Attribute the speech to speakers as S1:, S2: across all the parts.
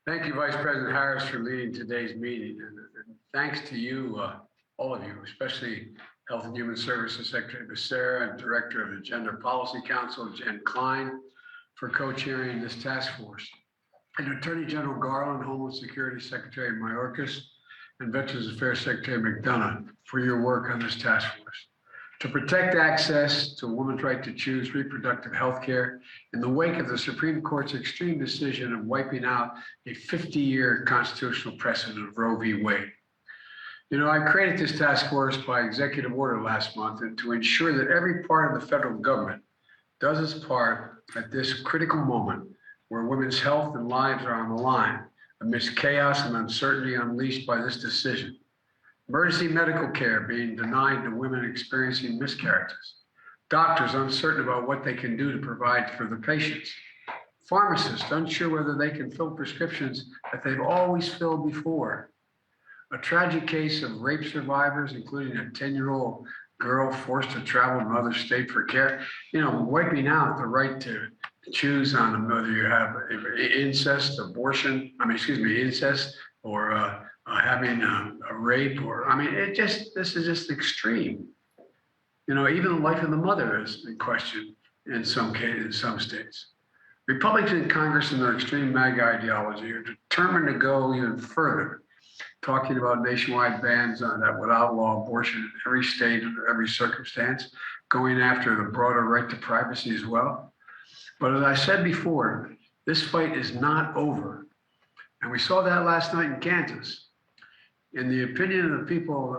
S1: Thank you, Vice President Harris, for leading today's meeting. And thanks to you, all of you, especially Health and Human Services Secretary Becerra and Director of the Gender Policy Council, Jen Klein, for co-chairing this task force. And Attorney General Garland, Homeland Security Secretary Mayorkas, and Veterans Affairs Secretary McDonough for your work on this task force. To protect access to a woman's right to choose reproductive health care in the wake of the Supreme Court's extreme decision of wiping out a 50-year constitutional precedent of Roe v. Wade. You know, I created this task force by executive order last month and to ensure that every part of the federal government does its part at this critical moment where women's health and lives are on the line amidst chaos and uncertainty unleashed by this decision. Emergency medical care being denied to women experiencing miscarriages. Doctors uncertain about what they can do to provide for the patients. Pharmacists unsure whether they can fill prescriptions that they've always filled before. A tragic case of rape survivors, including a 10-year-old girl forced to travel to another state for care. You know, wiping out the right to choose on whether you have incest, incest, or having a rape, or, I mean, this is just extreme. You know, even the life of the mother is in question in some cases, in some states. Republicans in Congress and their extreme MAGA ideology are determined to go even further, talking about nationwide bans that would outlaw abortion in every state under every circumstance, going after the broader right to privacy as well. But as I said before, this fight is not over. And we saw that last night in Kansas. In the opinion of the people,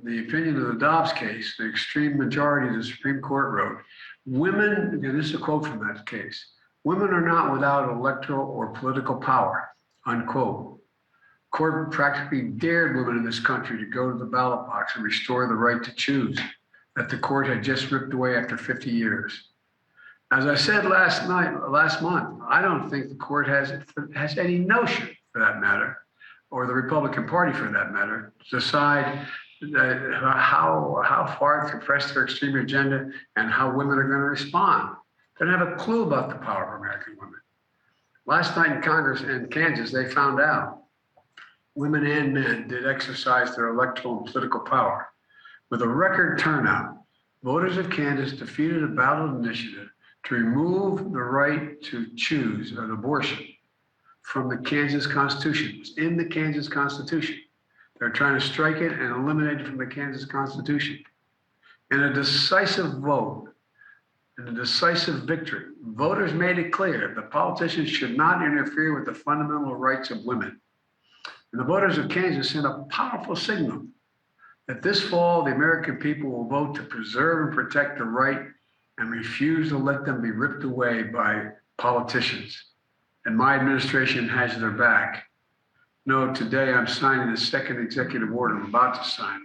S1: the opinion of the Dobbs case, the extreme majority of the Supreme Court wrote, women, and this is a quote from that case, women are not without electoral or political power, unquote. Court practically dared women in this country to go to the ballot box and restore the right to choose that the court had just ripped away after 50 years. As I said last month, I don't think the court has any notion, for that matter, or the Republican Party for that matter, to decide how far to press their extreme agenda and how women are going to respond. They don't have a clue about the power of American women. Last night in Congress in Kansas, they found out women and men did exercise their electoral and political power. With a record turnout, voters of Kansas defeated a ballot initiative to remove the right to choose an abortion from the Kansas Constitution. It was in the Kansas Constitution. They're trying to strike it and eliminate it from the Kansas Constitution. In a decisive vote, in a decisive victory, voters made it clear that politicians should not interfere with the fundamental rights of women. And the voters of Kansas sent a powerful signal that this fall, the American people will vote to preserve and protect the right and refuse to let them be ripped away by politicians. And my administration has their back. No, today I'm signing the second executive order I'm about to sign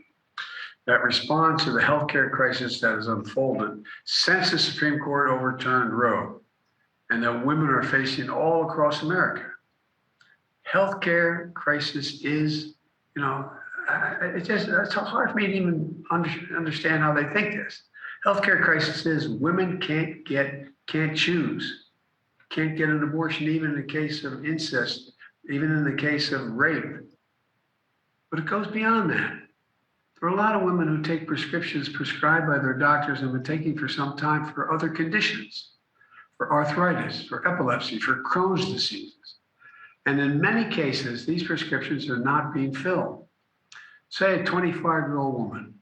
S1: that responds to the healthcare crisis that has unfolded since the Supreme Court overturned Roe and that women are facing all across America. Healthcare crisis is, you know, it's hard for me to even understand how they think this. Healthcare crisis is women can't choose, can't get an abortion, even in the case of incest, even in the case of rape. But it goes beyond that. There are a lot of women who take prescriptions prescribed by their doctors and have been taking for some time for other conditions, for arthritis, for epilepsy, for Crohn's diseases. And in many cases, these prescriptions are not being filled. Say a 25-year-old woman,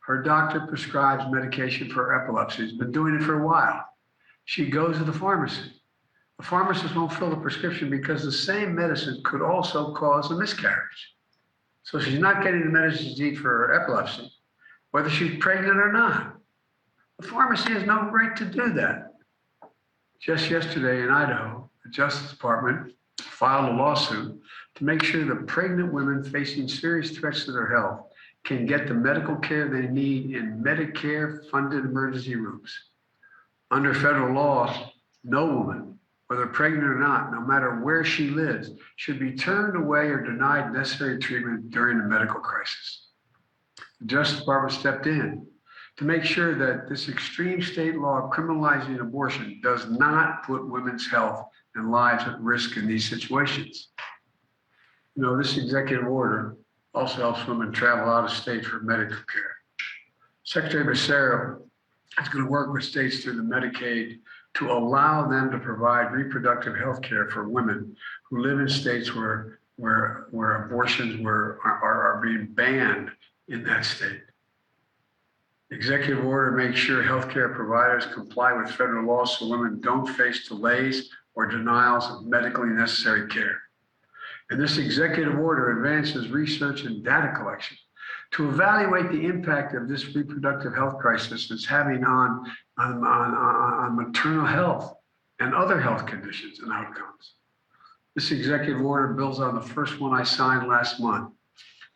S1: her doctor prescribes medication for epilepsy, has been doing it for a while. She goes to the pharmacy. The pharmacist won't fill the prescription because the same medicine could also cause a miscarriage. So she's not getting the medicine she needs for her epilepsy, whether she's pregnant or not. The pharmacy has no right to do that. Just yesterday in Idaho, the Justice Department filed a lawsuit to make sure that pregnant women facing serious threats to their health can get the medical care they need in Medicare-funded emergency rooms. Under federal law, no woman, whether pregnant or not, no matter where she lives, should be turned away or denied necessary treatment during a medical crisis. The Justice Department stepped in to make sure that this extreme state law criminalizing abortion does not put women's health and lives at risk in these situations. You know, this executive order also helps women travel out of state for medical care. Secretary Becerra is going to work with states through the Medicaid to allow them to provide reproductive health care for women who live in states where abortions are being banned in that state. The executive order makes sure healthcare providers comply with federal laws so women don't face delays or denials of medically necessary care. And this executive order advances research and data collection to evaluate the impact of this reproductive health crisis is having on maternal health and other health conditions and outcomes. This executive order builds on the first one I signed last month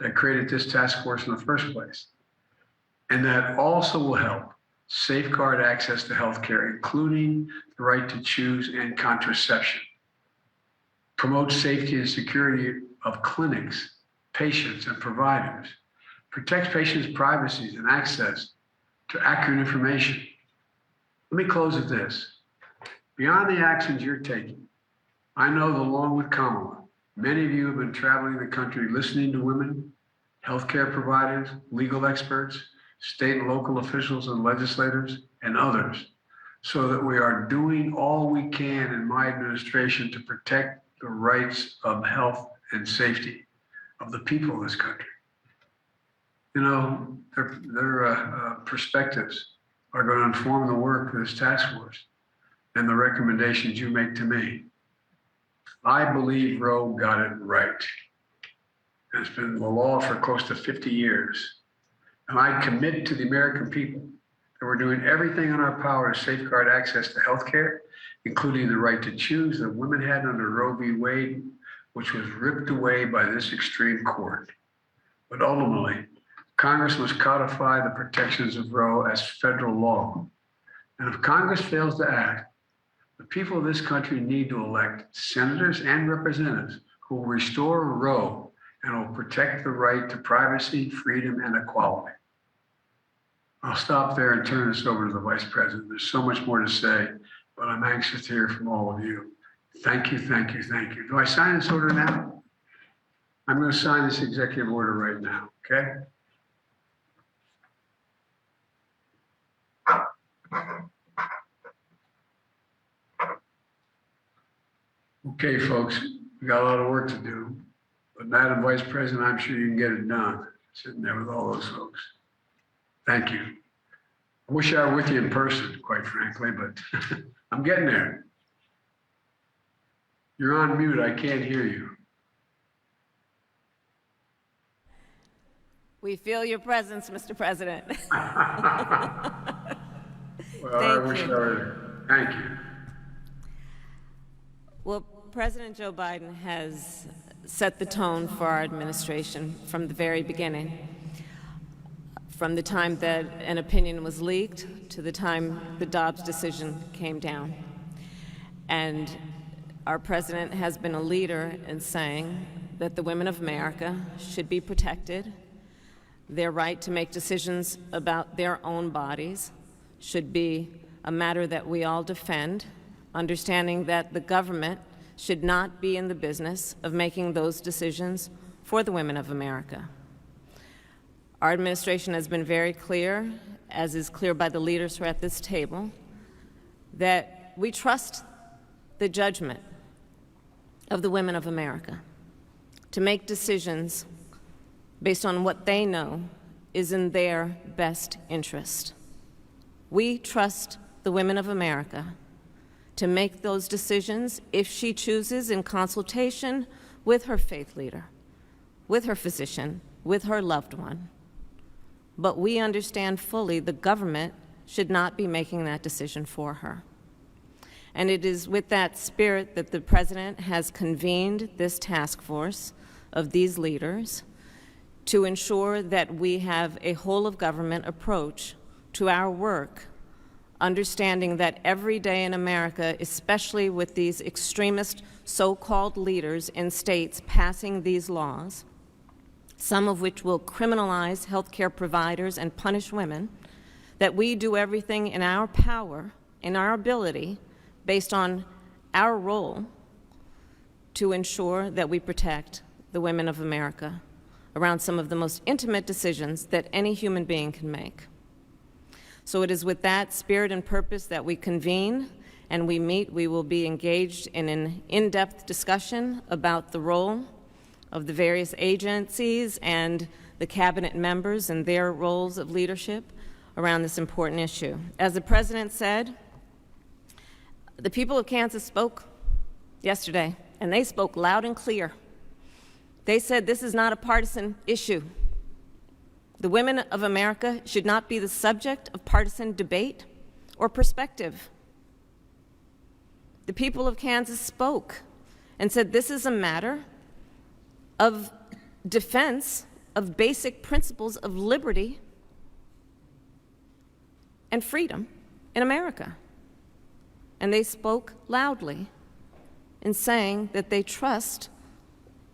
S1: that created this task force in the first place. And that also will help safeguard access to health care, including the right to choose and contraception, promote safety and security of clinics, patients, and providers, protects patients' privacy and access to accurate information. Let me close with this. Beyond the actions you're taking, I know that along with Kamala, many of you have been traveling the country listening to women, healthcare providers, legal experts, state and local officials and legislators, and others, so that we are doing all we can in my administration to protect the rights of health and safety of the people of this country. You know, their perspectives are going to inform the work of this task force and the recommendations you make to me. I believe Roe got it right. It's been the law for close to 50 years. And I commit to the American people that we're doing everything in our power to safeguard access to health care, including the right to choose that women had under Roe v. Wade, which was ripped away by this extreme court. But ultimately, Congress must codify the protections of Roe as federal law. And if Congress fails to act, the people of this country need to elect senators and representatives who will restore Roe and will protect the right to privacy, freedom, and equality. I'll stop there and turn this over to the Vice President. There's so much more to say, but I'm anxious to hear from all of you. Thank you, thank you, thank you. Do I sign this order now? I'm going to sign this executive order right now, okay? Okay, folks, we got a lot of work to do, but Madam Vice President, I'm sure you can get it done, sitting there with all those folks. Thank you. I wish I were with you in person, quite frankly, but I'm getting there. You're on mute, I can't hear you.
S2: We feel your presence, Mr. President.
S1: Thank you.
S2: Well, President Joe Biden has set the tone for our administration from the very beginning. From the time that an opinion was leaked to the time the Dobbs decision came down. And our president has been a leader in saying that the women of America should be protected. Their right to make decisions about their own bodies should be a matter that we all defend, understanding that the government should not be in the business of making those decisions for the women of America. Our administration has been very clear, as is clear by the leaders who are at this table, that we trust the judgment of the women of America to make decisions based on what they know is in their best interest. We trust the women of America to make those decisions if she chooses in consultation with her faith leader, with her physician, with her loved one. But we understand fully the government should not be making that decision for her. And it is with that spirit that the President has convened this task force of these leaders to ensure that we have a whole-of-government approach to our work, understanding that every day in America, especially with these extremist so-called leaders in states passing these laws, some of which will criminalize healthcare providers and punish women, that we do everything in our power, in our ability, based on our role to ensure that we protect the women of America around some of the most intimate decisions that any human being can make. So it is with that spirit and purpose that we convene and we meet. We will be engaged in an in-depth discussion about the role of the various agencies and the cabinet members and their roles of leadership around this important issue. As the President said, the people of Kansas spoke yesterday, and they spoke loud and clear. They said this is not a partisan issue. The women of America should not be the subject of partisan debate or perspective. The people of Kansas spoke and said this is a matter of defense of basic principles of liberty and freedom in America. And they spoke loudly in saying that they trust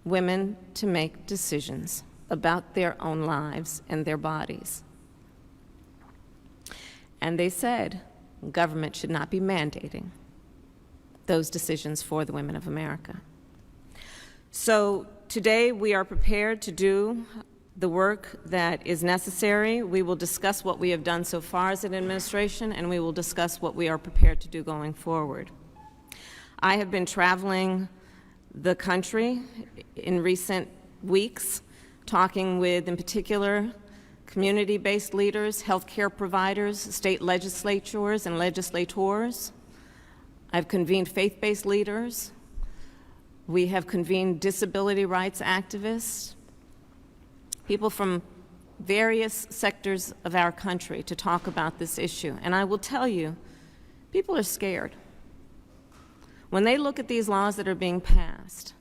S2: women to make decisions about their own lives and their bodies. And they said government should not be mandating those decisions for the women of America. So today we are prepared to do the work that is necessary. We will discuss what we have done so far as an administration, and we will discuss what we are prepared to do going forward. I have been traveling the country in recent weeks, talking with, in particular, community-based leaders, healthcare providers, state legislatures and legislators. I've convened faith-based leaders. We have convened disability rights activists, people from various sectors of our country to talk about this issue. And I will tell you, people are scared. When they look at these laws that are being passed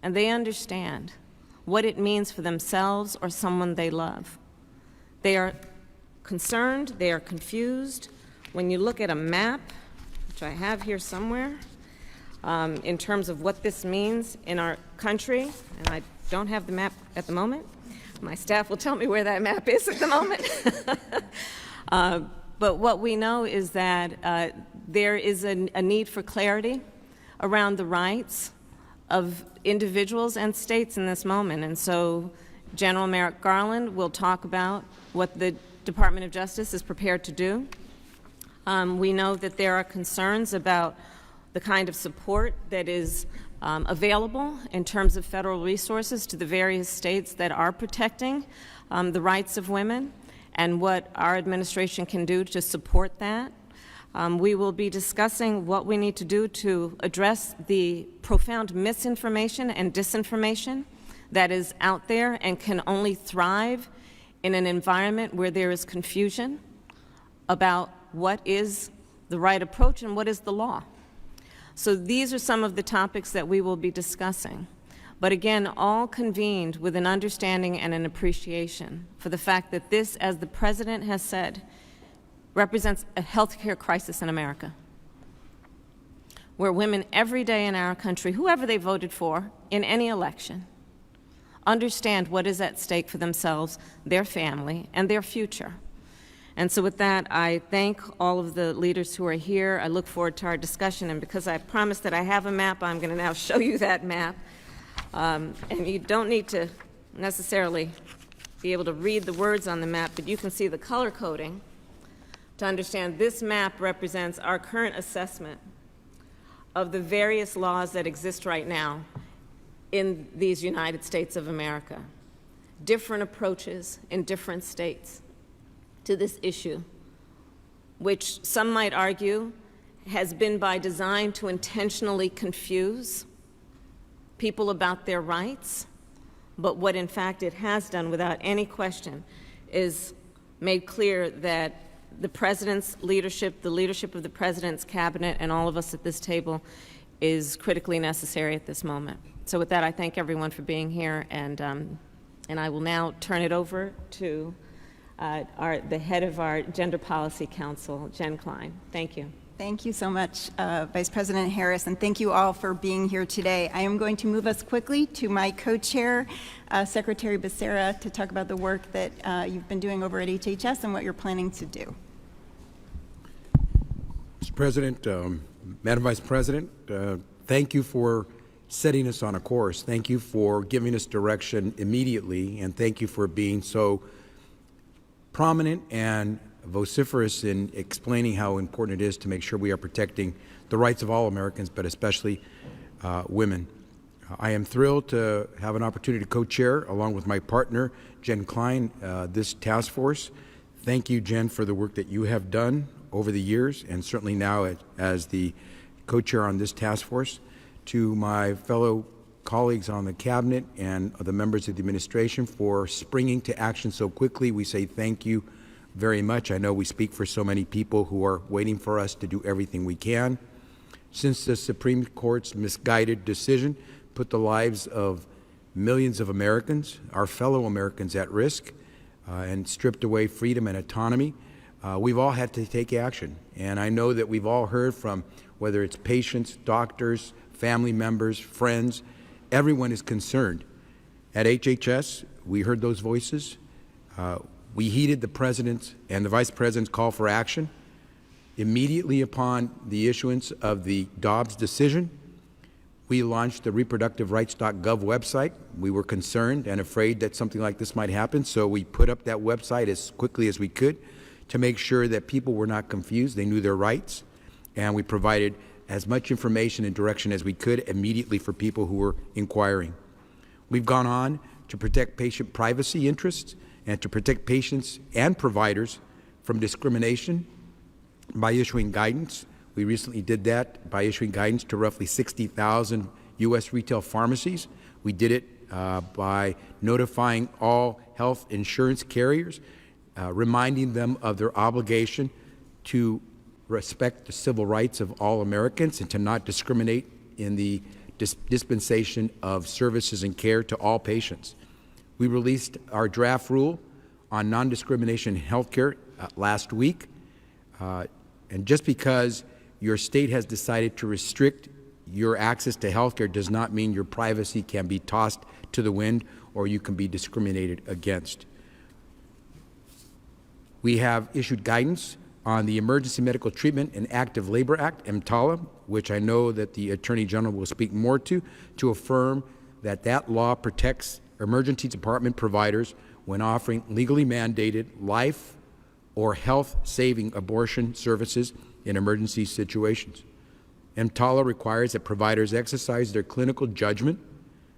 S2: and they understand what it means for themselves or someone they love, they are concerned, they are confused. When you look at a map, which I have here somewhere, in terms of what this means in our country, and I don't have the map at the moment. My staff will tell me where that map is at the moment. But what we know is that there is a need for clarity around the rights of individuals and states in this moment. And so General Merrick Garland will talk about what the Department of Justice is prepared to do. We know that there are concerns about the kind of support that is available in terms of federal resources to the various states that are protecting the rights of women and what our administration can do to support that. We will be discussing what we need to do to address the profound misinformation and disinformation that is out there and can only thrive in an environment where there is confusion about what is the right approach and what is the law. So these are some of the topics that we will be discussing. But again, all convened with an understanding and an appreciation for the fact that this, as the President has said, represents a healthcare crisis in America, where women every day in our country, whoever they voted for in any election, understand what is at stake for themselves, their family, and their future. And so with that, I thank all of the leaders who are here. I look forward to our discussion, and because I promised that I have a map, I'm going to now show you that map. And you don't need to necessarily be able to read the words on the map, but you can see the color coding to understand this map represents our current assessment of the various laws that exist right now in these United States of America. Different approaches in different states to this issue, which some might argue has been by design to intentionally confuse people about their rights, but what in fact it has done without any question is made clear that the President's leadership, the leadership of the President's cabinet, and all of us at this table is critically necessary at this moment. So with that, I thank everyone for being here, and I will now turn it over to the head of our Gender Policy Council, Jen Klein. Thank you.
S3: Thank you so much, Vice President Harris, and thank you all for being here today. I am going to move us quickly to my co-chair, Secretary Becerra, to talk about the work that you've been doing over at HHS and what you're planning to do.
S4: Mr. President, Madam Vice President, thank you for setting us on a course. Thank you for giving us direction immediately, and thank you for being so prominent and vociferous in explaining how important it is to make sure we are protecting the rights of all Americans, but especially women. I am thrilled to have an opportunity to co-chair, along with my partner, Jen Klein, this task force. Thank you, Jen, for the work that you have done over the years, and certainly now as the co-chair on this task force. To my fellow colleagues on the cabinet and the members of the administration for springing to action so quickly, we say thank you very much. I know we speak for so many people who are waiting for us to do everything we can. Since the Supreme Court's misguided decision put the lives of millions of Americans, our fellow Americans, at risk and stripped away freedom and autonomy, we've all had to take action. And I know that we've all heard from, whether it's patients, doctors, family members, friends, everyone is concerned. At HHS, we heard those voices. We heeded the President's and the Vice President's call for action. Immediately upon the issuance of the Dobbs decision, we launched the reproductiverights.gov website. We were concerned and afraid that something like this might happen, so we put up that website as quickly as we could to make sure that people were not confused, they knew their rights, and we provided as much information and direction as we could immediately for people who were inquiring. We've gone on to protect patient privacy interests and to protect patients and providers from discrimination by issuing guidance. We recently did that by issuing guidance to roughly 60,000 U.S. retail pharmacies. We did it by notifying all health insurance carriers, reminding them of their obligation to respect the civil rights of all Americans and to not discriminate in the dispensation of services and care to all patients. We released our draft rule on non-discrimination in healthcare last week, and just because your state has decided to restrict your access to healthcare does not mean your privacy can be tossed to the wind or you can be discriminated against. We have issued guidance on the Emergency Medical Treatment and Active Labor Act, EMTALA, which I know that the Attorney General will speak more to affirm that that law protects emergency department providers when offering legally mandated life or health-saving abortion services in emergency situations. EMTALA requires that providers exercise their clinical judgment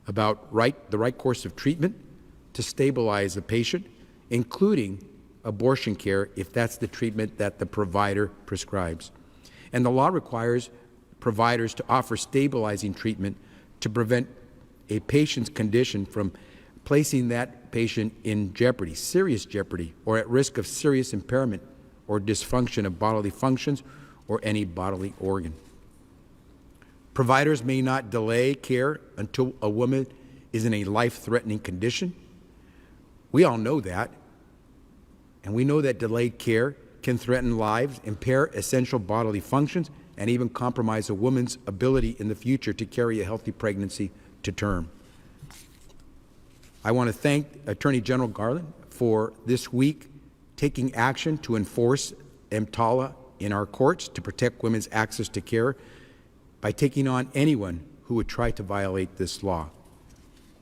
S4: about the right course of treatment to stabilize the patient, including abortion care if that's the treatment that the provider prescribes. And the law requires providers to offer stabilizing treatment to prevent a patient's condition from placing that patient in jeopardy, serious jeopardy, or at risk of serious impairment or dysfunction of bodily functions or any bodily organ. Providers may not delay care until a woman is in a life-threatening condition. We all know that. And we know that delayed care can threaten lives, impair essential bodily functions, and even compromise a woman's ability in the future to carry a healthy pregnancy to term. I want to thank Attorney General Garland for this week taking action to enforce EMTALA in our courts to protect women's access to care by taking on anyone who would try to violate this law.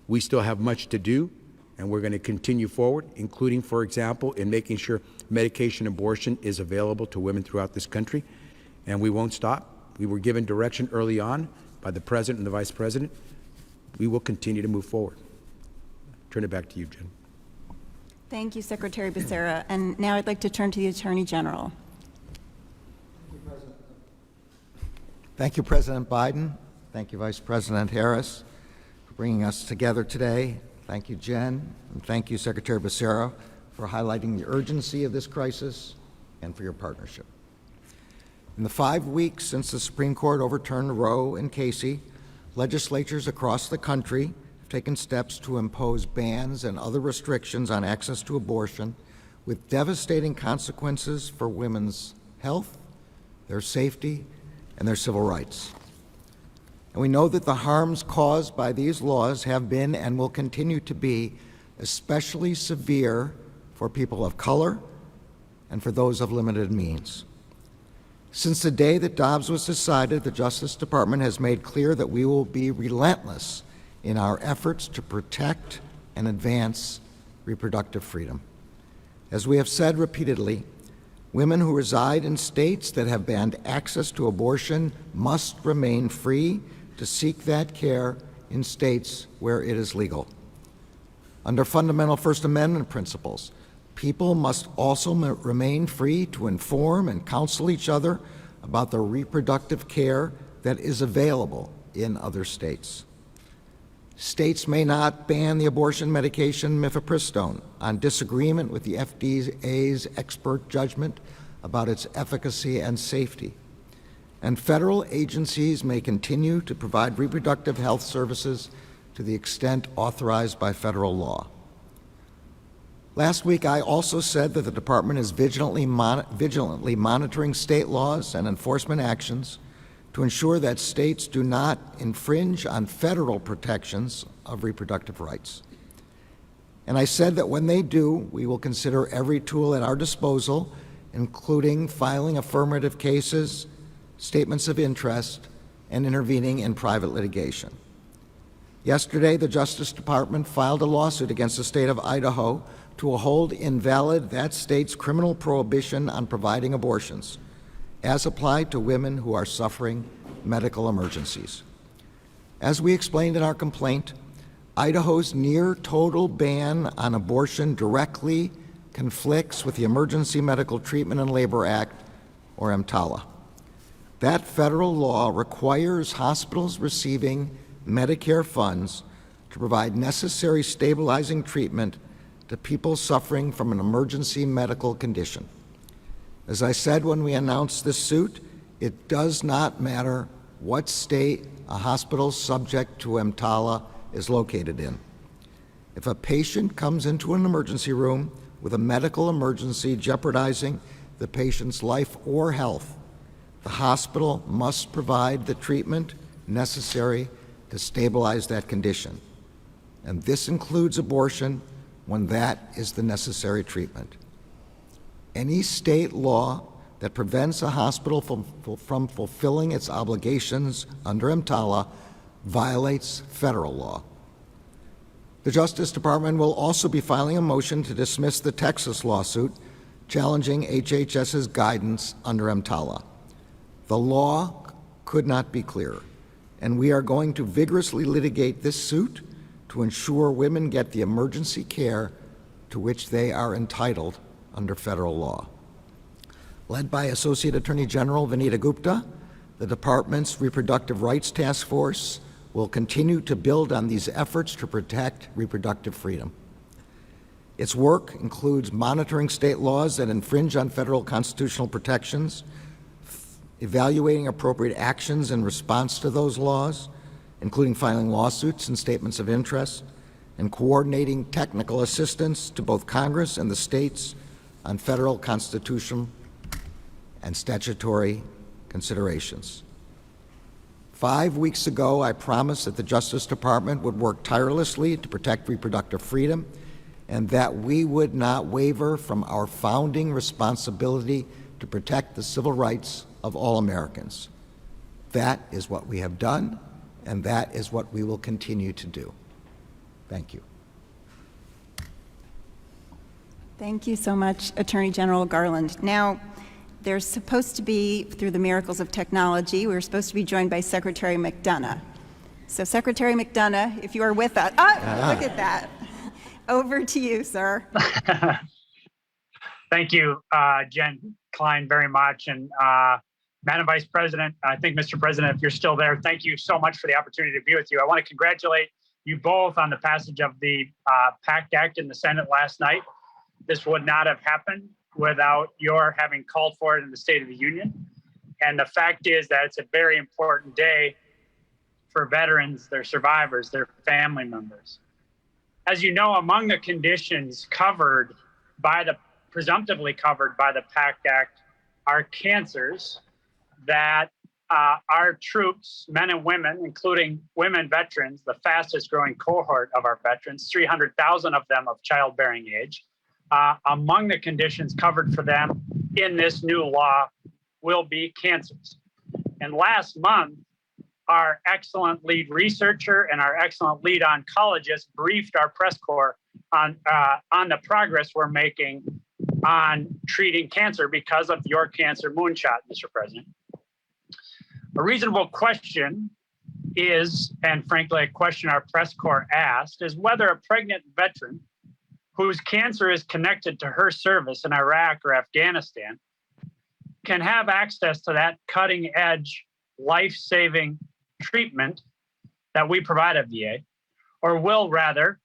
S4: We still have much to do, and we're going to continue forward, including, for example, in making sure medication abortion is available to women throughout this country, and we won't stop. We were given direction early on by the President and the Vice President. We will continue to move forward. Turn it back to you, Jen.
S3: Thank you, Secretary Becerra. And now I'd like to turn to the Attorney General.
S5: Thank you, President Biden. Thank you, Vice President Harris, for bringing us together today. Thank you, Jen, and thank you, Secretary Becerra, for highlighting the urgency of this crisis and for your partnership. In the 5 weeks since the Supreme Court overturned Roe and Casey, legislatures across the country have taken steps to impose bans and other restrictions on access to abortion with devastating consequences for women's health, their safety, and their civil rights. And we know that the harms caused by these laws have been and will continue to be especially severe for people of color and for those of limited means. Since the day that Dobbs was decided, the Justice Department has made clear that we will be relentless in our efforts to protect and advance reproductive freedom. As we have said repeatedly, women who reside in states that have banned access to abortion must remain free to seek that care in states where it is legal. Under fundamental First Amendment principles, people must also remain free to inform and counsel each other about the reproductive care that is available in other states. States may not ban the abortion medication mifepristone on disagreement with the FDA's expert judgment about its efficacy and safety. And federal agencies may continue to provide reproductive health services to the extent authorized by federal law. Last week, I also said that the Department is vigilantly monitoring state laws and enforcement actions to ensure that states do not infringe on federal protections of reproductive rights. And I said that when they do, we will consider every tool at our disposal, including filing affirmative cases, statements of interest, and intervening in private litigation. Yesterday, the Justice Department filed a lawsuit against the state of Idaho to hold invalid that state's criminal prohibition on providing abortions, as applied to women who are suffering medical emergencies. As we explained in our complaint, Idaho's near total ban on abortion directly conflicts with the Emergency Medical Treatment and Labor Act, or EMTALA. That federal law requires hospitals receiving Medicare funds to provide necessary stabilizing treatment to people suffering from an emergency medical condition. As I said when we announced this suit, it does not matter what state a hospital subject to EMTALA is located in. If a patient comes into an emergency room with a medical emergency jeopardizing the patient's life or health, the hospital must provide the treatment necessary to stabilize that condition. And this includes abortion when that is the necessary treatment. Any state law that prevents a hospital from fulfilling its obligations under EMTALA violates federal law. The Justice Department will also be filing a motion to dismiss the Texas lawsuit challenging HHS's guidance under EMTALA. The law could not be clearer, and we are going to vigorously litigate this suit to ensure women get the emergency care to which they are entitled under federal law. Led by Associate Attorney General Vanita Gupta, the Department's Reproductive Rights Task Force will continue to build on these efforts to protect reproductive freedom. Its work includes monitoring state laws that infringe on federal constitutional protections, evaluating appropriate actions in response to those laws, including filing lawsuits and statements of interest, and coordinating technical assistance to both Congress and the states on federal constitutional and statutory considerations. 5 weeks ago, I promised that the Justice Department would work tirelessly to protect reproductive freedom and that we would not waver from our founding responsibility to protect the civil rights of all Americans. That is what we have done, and that is what we will continue to do. Thank you.
S3: Thank you so much, Attorney General Garland. Now, there's supposed to be, through the miracles of technology, we're supposed to be joined by Secretary McDonough. So Secretary McDonough, if you are with us, look at that. Over to you, sir.
S6: Thank you, Jen Klein, very much. And Madam Vice President, I think, Mr. President, if you're still there, thank you so much for the opportunity to be with you. I want to congratulate you both on the passage of the PACT Act in the Senate last night. This would not have happened without your having called for it in the State of the Union. And the fact is that it's a very important day for veterans, their survivors, their family members. As you know, among the conditions covered by the, presumptively covered by the PACT Act are cancers that our troops, men and women, including women veterans, the fastest growing cohort of our veterans, 300,000 of them of childbearing age, among the conditions covered for them in this new law will be cancers. And last month, our excellent lead researcher and our excellent lead oncologist briefed our press corps on the progress we're making on treating cancer because of your cancer moonshot, Mr. President. A reasonable question is, and frankly, a question our press corps asked, is whether a pregnant veteran whose cancer is connected to her service in Iraq or Afghanistan can have access to that cutting edge, life-saving treatment that we provide at VA, or will rather,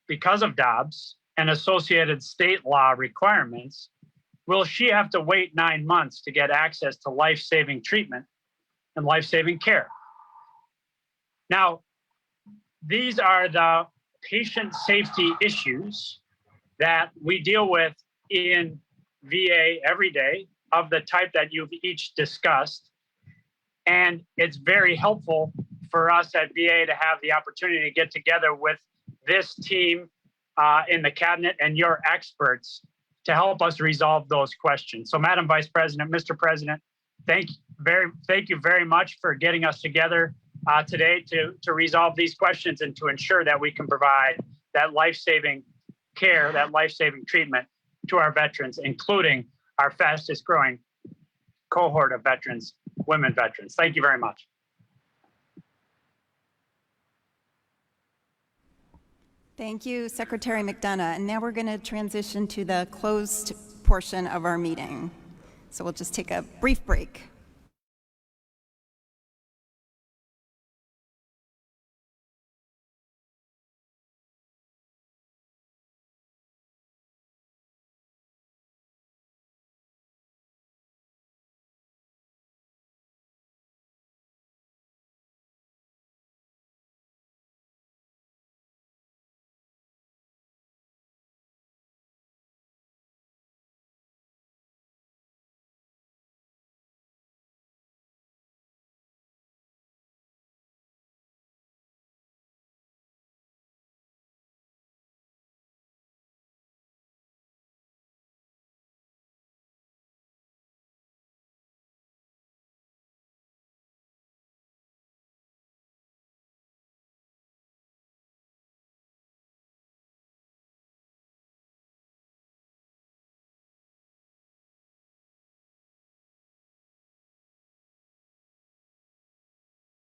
S6: because of Dobbs and associated state law requirements, will she have to wait 9 months to get access to life-saving treatment and life-saving care? Now, these are the patient safety issues that we deal with in VA every day of the type that you've each discussed. And it's very helpful for us at VA to have the opportunity to get together with this team in the cabinet and your experts to help us resolve those questions. So Madam Vice President, Mr. President, thank you very much for getting us together today to resolve these questions and to ensure that we can provide that life-saving care, that life-saving treatment to our veterans, including our fastest growing cohort of veterans, women veterans. Thank you very much.
S3: Thank you, Secretary McDonough. And now we're going to transition to the closed portion of our meeting. So we'll just take a brief break.